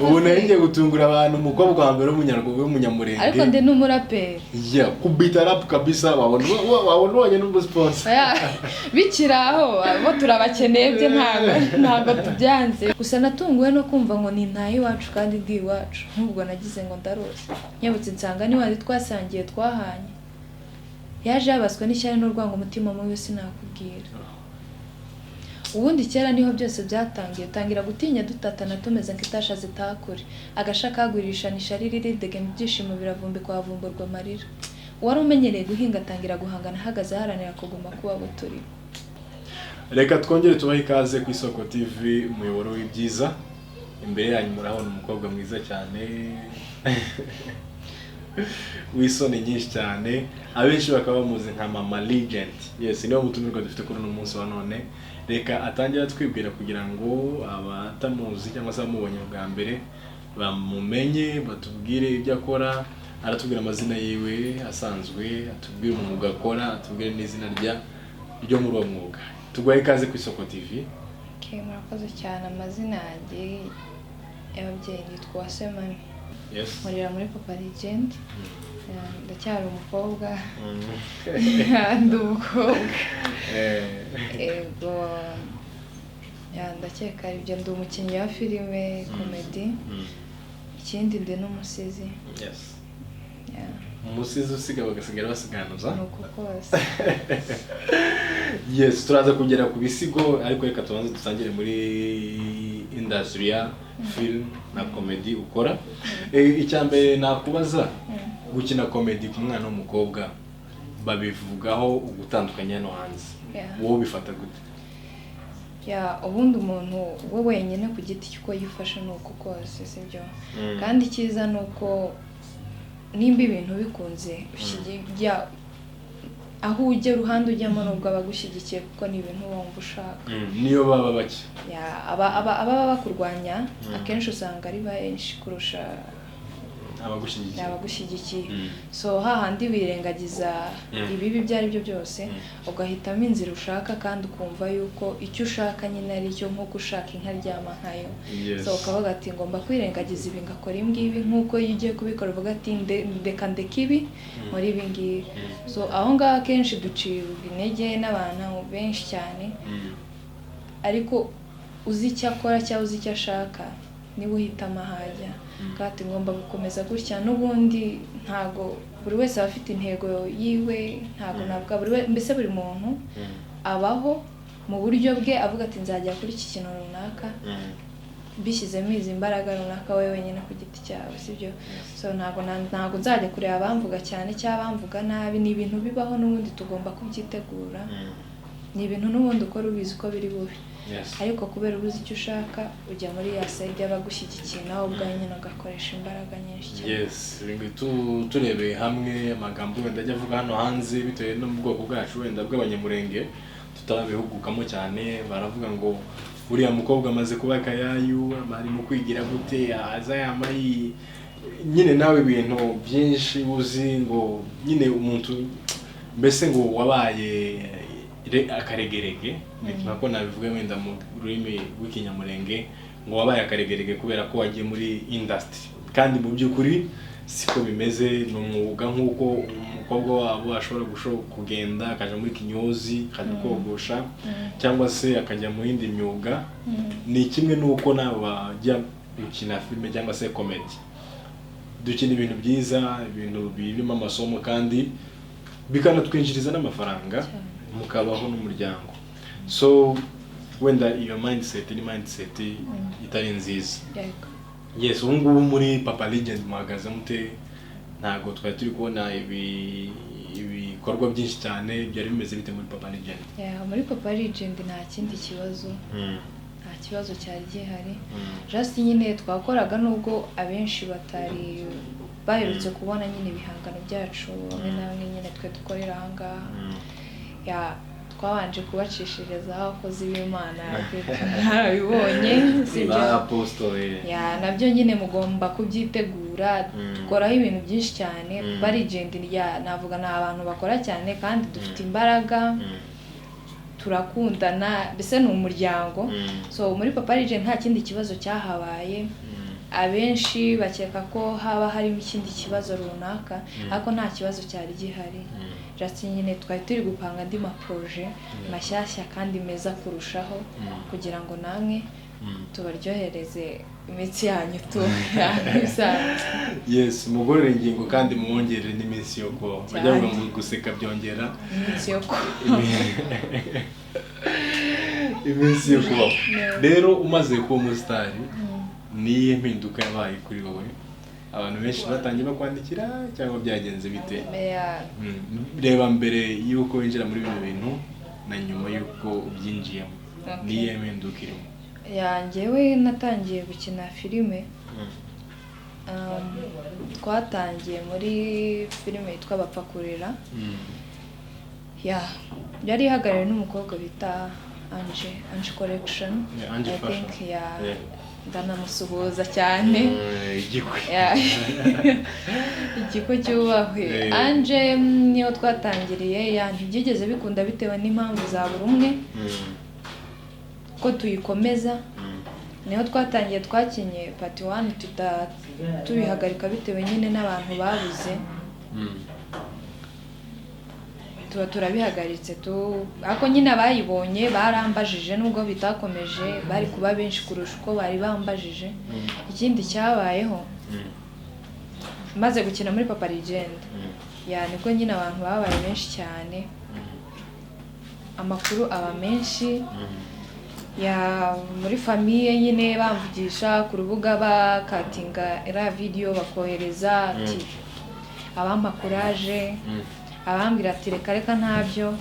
ubu nari gutungura abantu umukobwa wa mbere w'umunyamurenge ariko ndi n'umuraperi kubita rap kabisa wabona wanye n'umusponsor bikiraho abo turabakeneye byo ntabwo tubyanze gusa natunguwe no kumva ngo ni ntayi wacu kandi ndi iwacu nk'ubwo nagize ngo ndarose nyabutse nsanga ni wari twasangiye twahanye yaje yabaswe n'ishyari n'urwango umutima mubi sinakubwira ubundi kera niho byose byatangiye tangira gutinya dutatana tumeze nk'itasha zitakure agasha kagurisha nishari riridege mu byishimo biravumbi kwavumburwa amarira wari umenyereye guhinga atangira guhangana ahagaze haranira kuguma kuba buturi. Reka twongere tubahe ikaze ku Isoko TV umuyoboro w'ibyiza. Imbere yanyu murabona umukobwa mwiza cyane wisoni nyinshi cyane abenshi bakaba bamuzi nka Mama Legend. Yes, niyo mutumirwa dufite kuri uno munsi wa none. Reka atangira twibwira kugira ngo abatamuzi cyangwa se bamubonye bwa mbere bamumenye, batubwire ibyo akora, aratubwira amazina yiwe asanzwe, atubwire umwuga akora, atubwire n'izina ryo muri uwo mwuga. Tugwaye ikaze ku Isoko TV. Okay, murakoze cyane. Amazina yanjye y'ababyeyi nitwa Semani. Yes. Murira muri Papa Legend. Ndacyari umukobwa. Ndi umukobwa. Ego. Ndakeka ibyo ndi umukinnyi wa filime, comedy. Ikindi ndi n'umusizi. Yes. Umusizi usiga bagasigara basiganuza. Nuko kose. Yes, turaza kugera ku bisigo ariko reka tubanze dusangire muri industry ya film na comedy ukora. Icyambere nakubaza gukina comedy ku mwana w'umukobwa babivugaho ugutandukanya no hanze. Wowe bifata gute? Ubundi umuntu we wenyine ku giti cyuko yifasha nuko kose sibyo. Kandi cyiza nuko nimba ibintu bikunze ushyigikira aho ujye ruhande ujyamo nubwo abagushyigikiye kuko ni ibintu wumva ushaka. Niyo baba bake. Aba bakurwanya akenshi usanga ari benshi kurusha abagushyigikiye. So hahandi birengagiza ibibi byari byo byose ugahitamo inzira ushaka kandi ukumva yuko icyo ushaka nyine ari cyo nko gushaka inka ryama nkayo. So ukavuga ati ngomba kwirengagiza ibi ngakora ibi nkuko iyo ugiye kubikora uvuga ati ndeka ibi muri ibi ngibi. So aho ngaho akenshi ducibwa intege n'abantu benshi cyane ariko uzi icyo akora cyangwa uzi icyo ashaka niba uhitamo ahajya kandi ngomba gukomeza gutya n'ubundi ntago buri wese aba afite intego yiwe ntago navuga mbese buri muntu abaho mu buryo bwe avuga ati nzajya kuri iki kintu runaka bishyizemo izi imbaraga runaka we wenyine ku giti cyawe sibyo. So ntago nzajya kureba abamvuga cyane cyangwa abamvuga nabi. Ni ibintu bibaho n'ubundi tugomba kubyitegura. Ni ibintu n'ubundi ukora ubizi uko biri bubi. Ariko kubera ubuze icyo ushaka ujya muri ya side y'abagushyigikiye nawe ubwawe nyine ugakoresha imbaraga nyinshi cyane. Yes, turebeye hamwe amagambo wenda ajya avuga hano hanze bitewe no mu bwoko bwacu wenda bw'abanyamurenge tutarabihugukamo cyane. Baravuga ngo uriya mukobwa amaze kuba kayayu ari mu kwigira gute aza yambaye nyine nawe ibintu byinshi uzi ngo nyine umuntu mbese ngo wabaye akaregerege nako nabivuga wenda mu rurimi rw'ikinyamurenge ngo wabaye akaregerege kubera ko wagiye muri industry kandi mu by'ukuri siko bimeze. Ni umwuga nk'uko umukobwa wabo ashobora kugenda akaja muri kinyozi akajya kogosha cyangwa se akajya mu yindi myuga. Ni kimwe n'uko nabo bajya gukina filime cyangwa se comedy. Dukina ibintu byiza, ibintu birimo amasomo kandi bikanatwinjiriza n'amafaranga mukabaho n'umuryango. So wenda iyo mindset ni mindset itari nziza. Yes, ubu ngubu muri Papa Legend muhagaze mute? Ntago twari turi kubona ibikorwa byinshi cyane byari bimeze bite muri Papa Legend? Muri Papa Legend nta kindi kibazo. Nta kibazo cyari gihari. Just nyine twakoraga nubwo abenshi batari baherutse kubona nyine ibihangano byacu bamwe na bamwe nyine twe dukorera aha ngaha. Twabanje kubacishiriza abakozi b'Imana ntabibonye sibyo apostole. Nabyo nyine mugomba kubyitegura. Dukoraho ibintu byinshi cyane. Legend navuga ni abantu bakora cyane kandi dufite imbaraga turakundana mbese ni umuryango. So muri Papa Legend nta kindi kibazo cyahabaye. Abenshi bakeka ko haba harimo ikindi kibazo runaka ariko nta kibazo cyari gihari. Just nyine twari turi gupanga andi maproje mashyashya kandi meza kurushaho kugira ngo namwe tubaryohereze imitsi yanyu yes, mugorere ingingo kandi muwongerere n'iminsi yo kubaho. Bajya ngo guseka byongera iminsi yo kubaho. Iminsi yo kubaho. Rero umaze kuba umusitari niye mpinduka yabaye kuri wowe? Abantu benshi batangiye bakwandikira cyangwa byagenze bite? Reba mbere yuko winjira muri bino bintu na nyuma yuko ubyinjiyemo, niye mpinduka irimo? Njyewe natangiye gukina filime. Twatangiye muri filime yitwa Bapfa Kurera. Yari ihagarariwe n'umukobwa bita Ange Collection. I think ndanamusuhuza cyane. Igiko cyubahwe. Ange niyo twatangiriye, ntibyigeze bikunda bitewe n'impamvu za buri umwe ko tuyikomeza. Niho twatangiye twakinye part 1 tubihagarika bitewe nyine n'abantu babuze. Turabihagaritse ako nyine abayibonye barambajije nubwo bitakomeje bari kuba benshi kurusha uko bari bambajije. Ikindi cyabayeho maze gukina muri Papa Legend nibwo nyine abantu babaye benshi cyane, amakuru aba menshi muri famiye nyine bamvugisha ku rubuga bakatinga era video bakohereza ati abampa courage, abambwira ati reka ntabyo.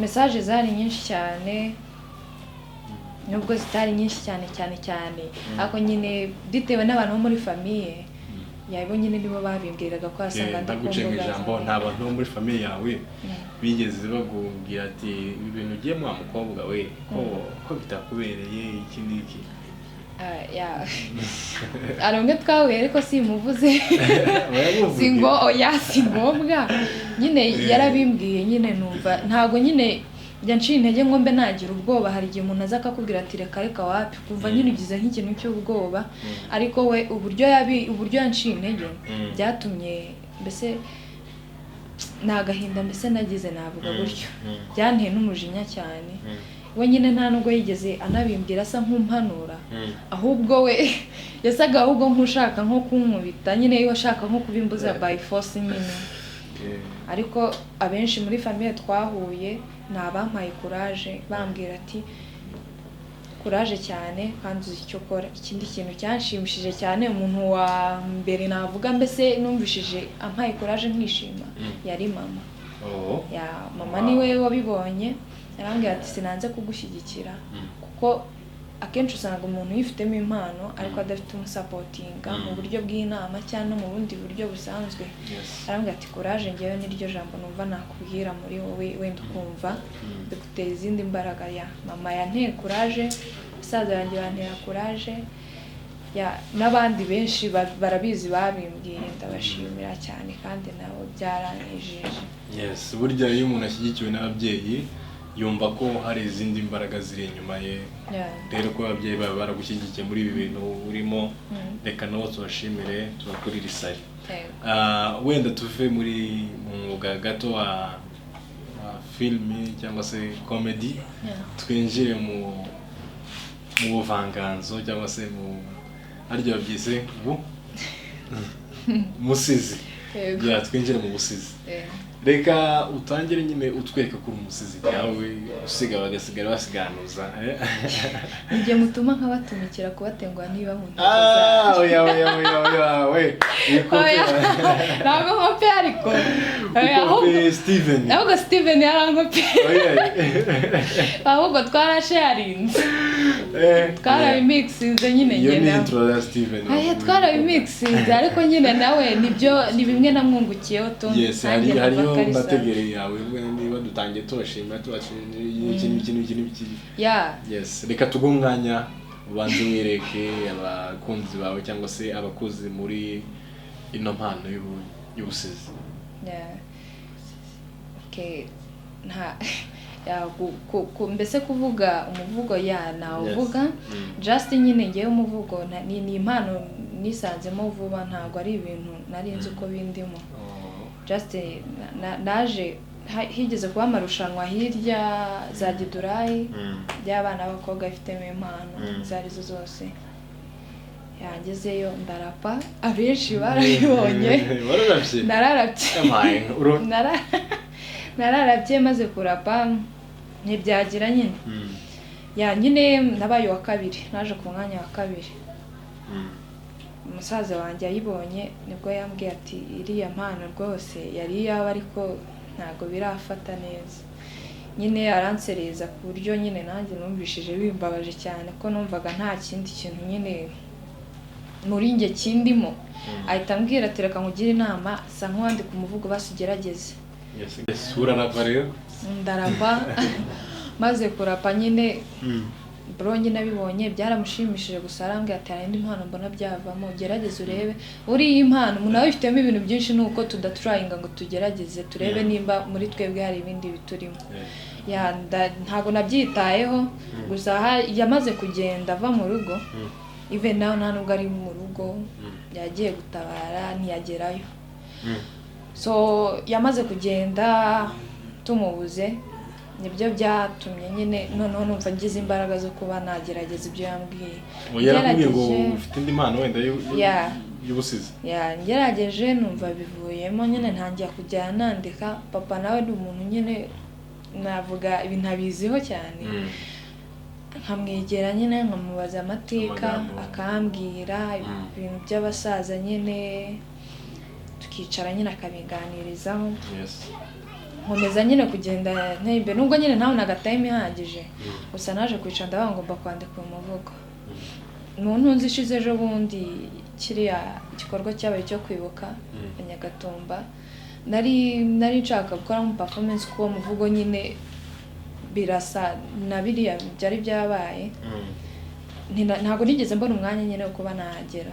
Message zari nyinshi cyane nubwo zitari nyinshi cyane ariko nyine bitewe n'abantu bo muri famiye yabo nyine nibo babimbwiraga ko asanga ndakumbuga ijambo. Nta bantu bo muri famiye yawe bigeze bagubwira ati ibintu ugiye mu mukobwa we ko bitakubereye iki n'iki? Aronge twahuye ariko simuvuze. Si ngombwa nyine yarabimbwiye nyine numva ntago nyine byanciye intege ngo mbe nagira ubwoba. Hari igihe umuntu aza akakubwira ati reka wapi, kumva nyine ugize nk'ikintu cy'ubwoba, ariko we uburyo yanciye intege byatumye mbese nagahinda mbese nagize navuga gutyo, byanteye n'umujinya cyane. We nyine nta nubwo yigeze anabimbwira asa nk'umpanura, ahubwo we yasaga ahubwo nk'ushaka nko kunkubita nyine, iyo ashaka nko kubimbuza by force nyine. Ariko abenshi muri famiye twahuye ni abampaye courage, bambwira ati courage cyane kandi uzi icyo ukora. Ikindi kintu cyanshimishije cyane, umuntu wa mbere navuga mbese numvishije ampaye courage nkishima yari mama. Mama niwe wabibonye, arambwira ati sinanze kugushyigikira kuko akenshi usanga umuntu yifitemo impano ariko adafite umusapotinga mu buryo bw'inama cyangwa mu bundi buryo busanzwe. Arambwira ati courage ngewe niryo jambo numva nakubwira muri wowe wenda ukumva bigutera izindi mbaraga. Mama yanteye courage, basaza banjye bantera courage, n'abandi benshi barabizi babimbwiye, ndabashimira cyane kandi nabo byaranejeje. Burya iyo umuntu ashyigikiwe n'ababyeyi yumva ko hari izindi mbaraga ziri inyuma ye. Rero ko ababyeyi baba baragushyigikiye muri ibi bintu urimo, reka nabo tubashimire, tubakurire isari. Wenda tuve muri mwuga gato wa filimi cyangwa se comedy, twinjire mu buvanganzo cyangwa se mu aryo byise musizi. Twinjire mu busizi. Reka utangire nyine utweka kuri umusizi yawe usiga bagasigara basiganuza. Igihe mutuma nkabatumikira kubatenguha niba nkunda. We ntabwo nkope ariko ahubwo Steven yarankope. Ahubwo twarasharinze, twarabimixinze nyine ngena. Twarabimixinze ariko nyine nawe ni bimwe namwungukiyeho tu. Hariyo mbategereye yawe niba dutangiye tubashima ikintu. Reka tuguhe umwanya ubanze wireke abakunzi bawe cyangwa se abakuzi muri ino mpano y'ubusizi. mbese kuvuga umuvugo nawuvuga just nyine ngewe umuvugo ni impano nisanzemo vuba, ntabwo ari ibintu nari nzi uko bindimo. Just naje higeze kuba amarushanwa hirya za Gidurayi y'abana b'abakobwa bafitemo impano izo arizo zose, yangezeyo ndarapa, abenshi barabibonye. Nararabye maze kurapa ntibyagira nyine nyine nabaye wa kabiri, naje ku mwanya wa kabiri. Umusaza wanjye ayibonye nibwo yambwiye ati iriya mpano rwose yari iyawe ariko ntabwo birafata neza. Nyine aransereza ku buryo nyine nanjye numvishije bimbabaje cyane ko numvaga nta kindi kintu nyine muri njye kindimo. Ahita ambwira ati reka nkugire inama, sa nk'uwandika umuvugo basigerageze. Urarapa rero? Ndarapa maze kurapa nyine bro nyine abibonye byaramushimishije, gusa arambwira ati hari indi mpano mbona byavamo, gerageze urebe. Uri impano umuntu nawe ifitemo ibintu byinshi, nuko tudatrayinga ngo tugerageze turebe nimba muri twebwe hari ibindi biturimo. Ntago nabyitayeho, gusa yamaze kugenda ava mu rugo, even nawe nta nubwo ari mu rugo, yagiye gutabara ntiyagerayo. So yamaze kugenda tumubuze, nibyo byatumye nyine noneho numva ngize imbaraga zo kuba nagerageza ibyo yambwiye. Yarakubwiye ngo ufite indi mpano wenda y'ubusizi? Ngerageje numva bivuyemo, nyine ntangiye kujya nandika. Papa nawe ni umuntu nyine navuga ibintu abiziho cyane, nkamwegera nyine nkamubaza amateka akambwira ibintu by'abasaza nyine, tukicara nyine akabiganirizaho. Nkomeza nyine kugenda ntebe, nubwo nyine ntabonaga time ihagije, gusa naje kwicara ndavuga ngomba kwandika umuvugo. Umuntu nzi ishize ejo bundi kiriya igikorwa cyabaye cyo kwibuka Nyagatumba, nari nshaka gukora mu performance kuko umuvugo nyine birasa na biriya byari byabaye. Ntabwo nigeze mbona umwanya nyine wo kuba nahagera,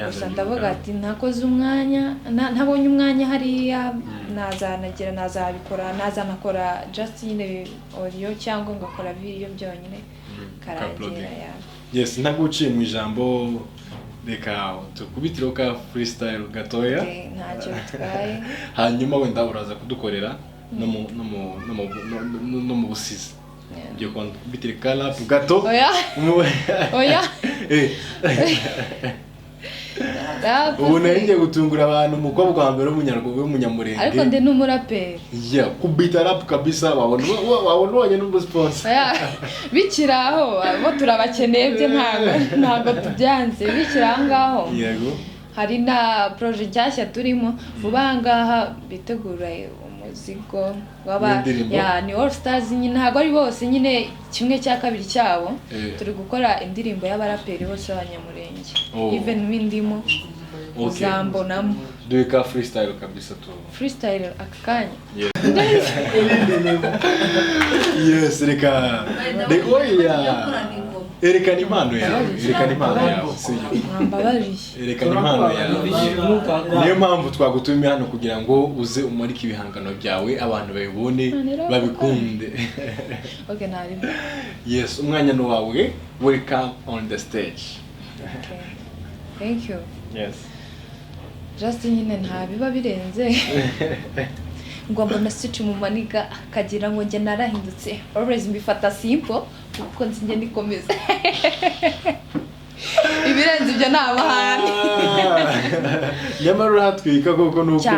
gusa ndavuga ati nakoze umwanya, ntabonye umwanya hariya nazanagera, nazabikora, nazanakora just nyine audio cyangwa ngakora video byonyine karangira. Yes, ntabwo uciye mu ijambo, reka tukubitiro ka freestyle gatoya. Ntacyo bitwaye. Hanyuma wenda uraza kudukorera no mu busizi. Ngiye kubitira ka rap gato. Oya. Ubu ngiye gutungura abantu, umukobwa wa mbere w'umunyamurenge. Ariko ndi n'umuraperi. Kubita rap kabisa, wabonye n'umusponsor. Bikiraho bo turabakeneye bye, ntabwo tubyanze. Bikiraho ngaho. Yego. Hari na project nshyashya turimo vuba ngaha bitegura umuzigo ni All Stars nyine, ntabwo ari bose nyine, kimwe cya kabiri cyabo turi gukora indirimbo y'abaraperi bose b'abanyamurenge. Even windimo uzambonamo. Duka freestyle kabisa tu. Freestyle akakanya. Yes, reka. Erekana impano yawe, erekana impano yawe. Niyo mpamvu twagutumiye hano kugira ngo uze umurike ibihangano byawe, abantu babibone babikunde. Okay, nari. Yes, umwanya no wawe. Welcome on the stage. Okay. Thank you. Yes. Just nyine ntabiba birenze. Ngomba message mu maniga akagira ngo nge narahindutse. Always mbifata simple kuko nzinge nikomeza. Ibirenze ibyo nabahani. Nyamara uratwika koko nuko.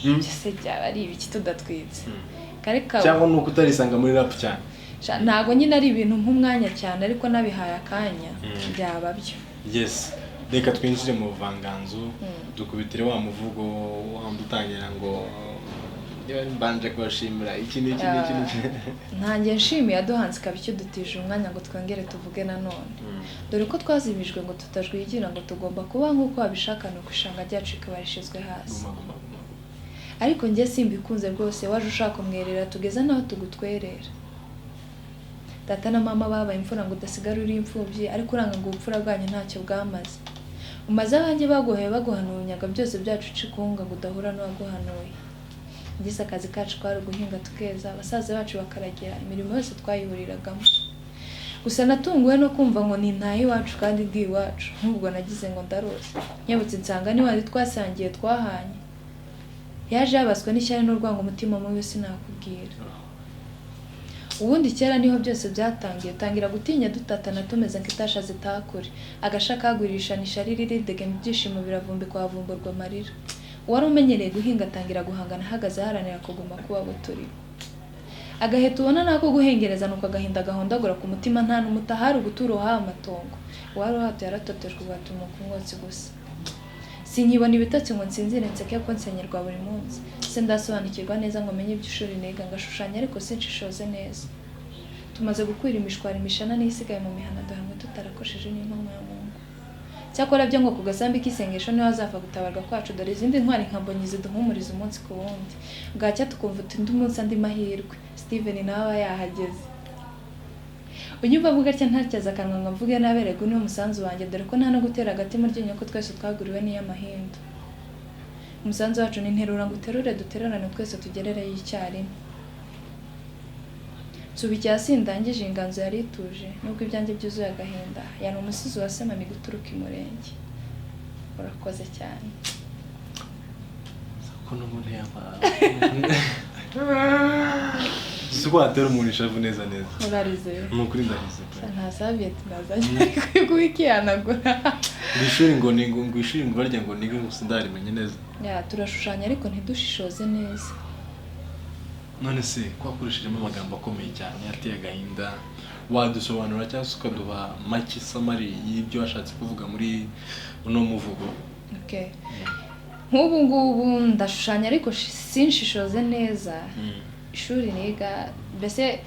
Cyese byaba ari ibiki tudatwitse. Kareka cyangwa nuko utarisanga muri rap cyane. Ntago nyine ari ibintu nk'umwanya cyane, ariko nabihaye akanya byaba byo. Yes. Reka twinjire mu buvanganzo, dukubitire wa muvugo wandutangira ngo mbanje kubashimira iki n'iki. Ntangiye nshimiye aduhanze kabicyo dutije umwanya ngo twongere tuvuge nanone. Dore ko twazimijwe ngo tutajwigira ngo tugomba kuba nk'uko babishaka, no kwishanga ryacu kabarishizwe hasi. Ariko ngiye simbikunze rwose, waje ushaka umwerera tugeza naho tugutwerera. Data na mama babaye imfura ngo udasigara uri imfubyi, ariko uranga ngo ubupfura bwanyu ntacyo bwamaze. Umaze abanjye baguheye baguhanunyaga byose byacu cikunga ngo udahura n'uwaguhanuye. ngize akazi kacu kwari guhinga tukeza, abasaza bacu bakaragira, imirimo yose twayihuriragamo. Gusa natunguwe no kumva ngo ni ntahe iwacu kandi ndi iwacu, nk'ubwo nagize ngo ndarose. Nyabutse nsanga ni wandi twasangiye twahanye. Yaje yabaswe n'ishyari n'urwango umutima mubi sinakubwira. Ubundi kera niho byose byatangiye, tangira gutinya dutatana tumeze nk'itasha zitakure. Agasha kagurisha n'ishari riridege mu byishimo biravumbikwa havumburwa amarira. Wari umenyereye guhinga atangira guhangana ahagaze aharanira kuguma kuba buturi. Agaheta ubona nako guhengereza nuko agahinda gahondagura ku mutima nta n'umutahari guturo ha amatongo. Wari uhato yaratotejwe gatuma kumwotsi gusa. Sinkibona ibitotsi ngo nsinzire nseke ko nsenyerwa buri munsi. Sindasobanukirwa neza ngo menye iby'ishuri niga ngashushanya ariko sinshishoze neza. Tumaze gukwira imishwari imishana n'isigaye mu mihana duhamwe tutarakosheje n'impamo ya Mungu. Cyakora byo ngo kugasambi k'isengesho niho azapfa gutabarwa kwacu, dore izindi ntwari nkambonyi ziduhumuriza umunsi ku wundi. Bwacya tukumva undi munsi andi mahirwe. Steven nawe yahageze. Unyumva mvuga atya ntacyaza akanwa ngo mvuge naberego niyo umusanzu wanjye, dore ko nta no gutera agati mu ryinyo ko twese twaguriwe n'iy'amahindu. Umusanzu wacu ni nterura ngo uterure dutererane twese tugerere y'icyarimwe. Nsubiki yasindangije inganzo yari ituje nubwo ibyanjye byuzuye agahinda, yana umusizi wasemami guturuka imurenge. Urakoze cyane. Ko n'umuntu yaba Suko atera umuntu ishavu neza. Urarize. Nukuri ndarize. Nta saviet nazanye kuyikihanagura. Ishuri ngo ishuri ngo barya ngo nige gusa ndarimenye neza. Ya turashushanya ariko ntidushishoze neza. None se kwakurishijemo amagambo akomeye cyane yateye agahinda, wadusobanura cyangwa ukaduha make summary y'ibyo washatse kuvuga muri uno muvugo? Okay. Nk'ubu ngubu ndashushanya ariko sinshishoze neza. Ishuri niga mbese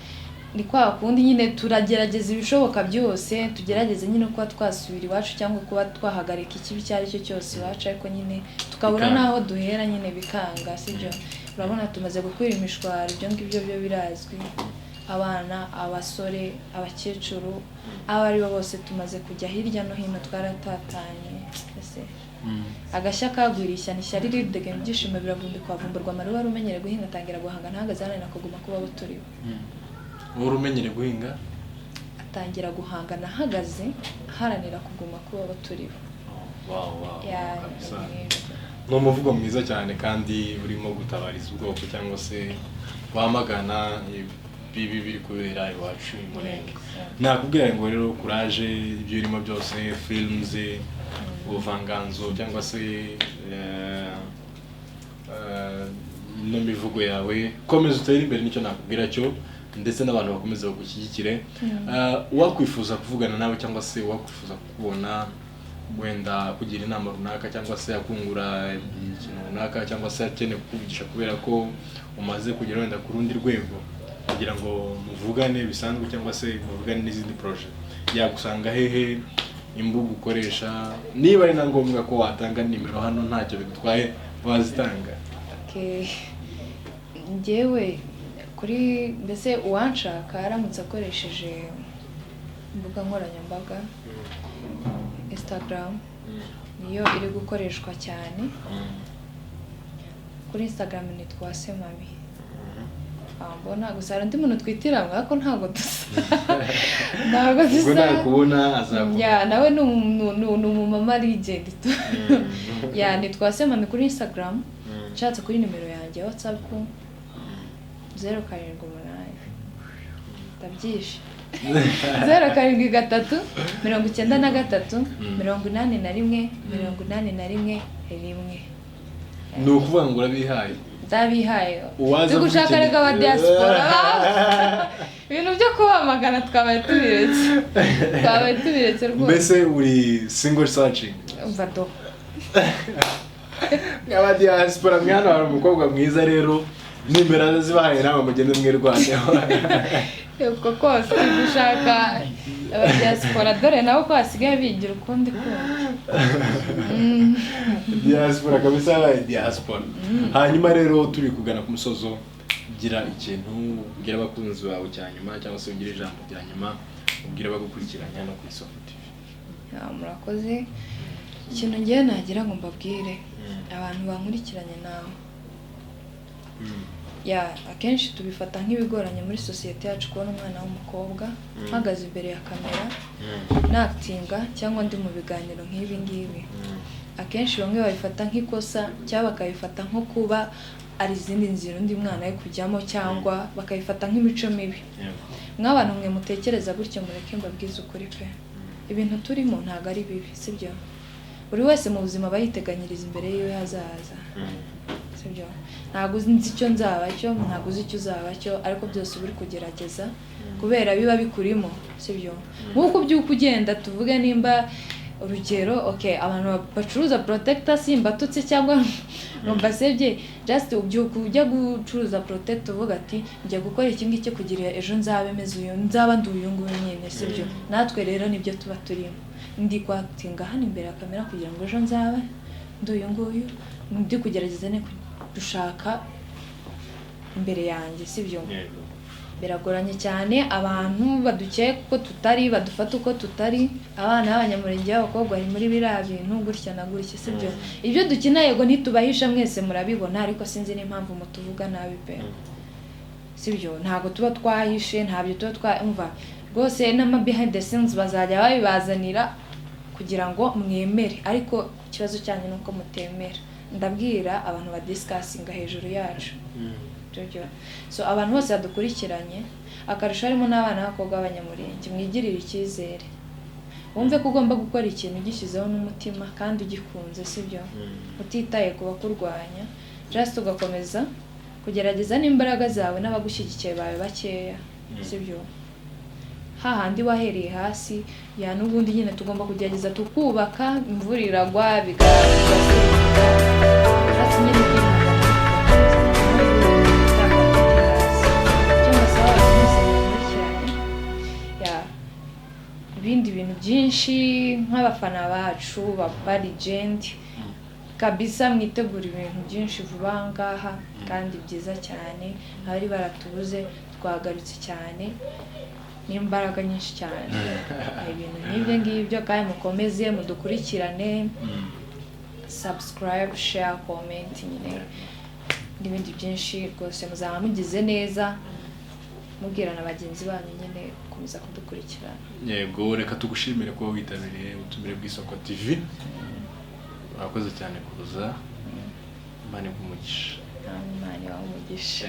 ni kwa kundi nyine turagerageza ibishoboka byose, tugerageze nyine kuba twasubira iwacu cyangwa kuba twahagarika ikibi cyari cyo cyose iwacu, ariko nyine tukabura naho duhera nyine bikanga, sibyo? Urabona tumaze gukwira imishwari, ibyo ngibyo byo birazwi. Abana, abasore, abakecuru, abari bo bose tumaze kujya hirya no hino twaratatanye. Ese agashya kagwirisha n'ishyari ridege mu byishimo biravumbikwa havumburwa amarira. Wari umenyereye guhinga atangira guhanga ntahagaze aharanira kuguma kuba buturiwe. Wari umenyereye guhinga atangira guhanga ntahagaze aharanira kuguma kuba buturiwe. Wow. Ni umuvugo mwiza cyane kandi urimo gutabariza ubwoko cyangwa se wamagana bibi biri kubera iwacu mu murenge. Nakubwira ngo rero courage ibyo urimo byose, films, ubuvanganzo cyangwa se no mivugo yawe, komeza utere imbere nicyo nakubwira cyo, ndetse n'abantu bakomeza bagushyigikire. Wakwifuza kuvugana nawe cyangwa se wakwifuza kubona wenda kugira inama runaka cyangwa se yakungura ikintu runaka cyangwa se akeneye kukuvugisha kubera ko umaze kugera wenda ku rundi rwego kugira ngo muvugane bisanzwe cyangwa se muvugane n'izindi project, yagusanga hehe? Imbuga ukoresha, niba ari na ngombwa ko watanga nimero hano ntacyo bigutwaye wazitanga? Okay. Njyewe kuri mbese uwanshaka aramutse akoresheje imbuga nkoranyambaga, Instagram niyo iri gukoreshwa cyane. Kuri Instagram nitwa Semami. Mbona gusa hari undi muntu twitiranwa ariko ntabwo dusa. Ntabwo dusa. Ubwo nakubona azakubona. Ya nawe ni umumama legend. Ya nitwa Semami kuri Instagram. Nshatse kuri nimero yanjye WhatsApp 078 ndabyishe 073 93 81 81 1. Ni ukuvuga ngo urabihaye? Ndabihaye. Tugushaka rega aba diaspora. Ibintu byo kubamagana twabaye tubiretse rwose. Mbese uri single searching? Vado. Aba diaspora mwana hari umukobwa mwiza rero nimbera zibahaye nawe mugende mwirwaneho. Yuko kose gushaka aba diaspora dore nawe ko hasigaye bigira ukundi ko. Diaspora kabisa aba diaspora. Hanyuma rero turi kugana ku musozo, gira ikintu ubwira abakunzi bawe cyanyuma cyangwa se ugira ijambo ryanyuma ubwira bagukurikiranya no kuri Sofa TV. Murakoze. Ikintu ngiye nagira ngo mbabwire abantu bankurikiranye nawe. akenshi tubifata nk'ibigoranye muri sosiyete yacu kubona umwana w'umukobwa uhagaze imbere ya kamera nakitinga cyangwa ndi mu biganiro nk'ibi ngibi. Akenshi bamwe babifata nk'ikosa cyangwa bakabifata nko kuba ari izindi nzira undi mwana yo kujyamo cyangwa bakabifata nk'imico mibi. Nk'abantu mwe mutekereza gutyo mureke mbabwize ukuri pe, ibintu turimo ntago ari bibi, sibyo? Buri wese mu buzima aba yiteganyiriza imbere yiwe hazaza, sibyo? Ntago uzi icyo nzaba cyo, ntago uzi icyo uzaba cyo, ariko byose uri kugerageza kubera biba bikurimo, sibyo? Nk'uko byuko ugenda tuvuge nimba urugero abantu bacuruza protector simbatutse cyangwa ngo mbasebye, just ubyuka ujya gucuruza protector uvuga ati njya gukora iki ngiki kugira ejo nzabe meze uyu nzaba ndi uyu nguyu nyine, sibyo? Natwe rero nibyo tuba turimo, ndi kwatinga hano imbere ya kamera kugira ngo ejo nzabe ndi uyu nguyu, ndi kugerageza ne dushaka imbere yanjye, sibyo? Biragoranye cyane abantu badukeka uko tutari, badufata uko tutari. Abana b'abanyamurenge b'abakobwa bari muri biriya bintu gutya na gutya, sibyo? Ibyo dukina yego ntitubahisha mwese murabibona, ariko sinzi n'impamvu mutuvuga nabi pe, sibyo? Ntabwo tuba twahishe, ntabyo tuba twumva rwose. n'ama behind the scenes bazajya babibazanira kugira ngo mwemere, ariko ikibazo cyanyu ni uko mutemera. Ndabwira abantu badiscussing hejuru yacu, so abantu bose badukurikiranye, akarusho harimo n'abana b'abakobwa b'abanyamurenge, mwigirire icyizere, wumve ko ugomba gukora ikintu ugishyizeho n'umutima kandi ugikunze, sibyo? Utitaye ku bakurwanya, just ugakomeza kugerageza n'imbaraga zawe n'abagushyigikiye bawe bakeya, sibyo? Hahandi wahereye hasi n'ubundi nyine tugomba kugerageza tukubaka, imvura iragwa ibindi bintu byinshi nk'abafana bacu ba legend kabisa. Mwitegura ibintu byinshi vuba ngaha kandi byiza cyane, abari baratubuze twagarutse cyane n'imbaraga nyinshi cyane. Ibintu n'ibyo ngibyo kandi mukomeze mudukurikirane, subscribe, share, comment nyine n'ibindi byinshi rwose muzaba mugize neza, mubwira na bagenzi banyu nyine gukomeza kudukurikirana. Yego, reka tugushimire ko witabiriye ubutumire bw'Isoko TV. Urakoze cyane kuza. Imana iguhe umugisha. Imana ibahe umugisha.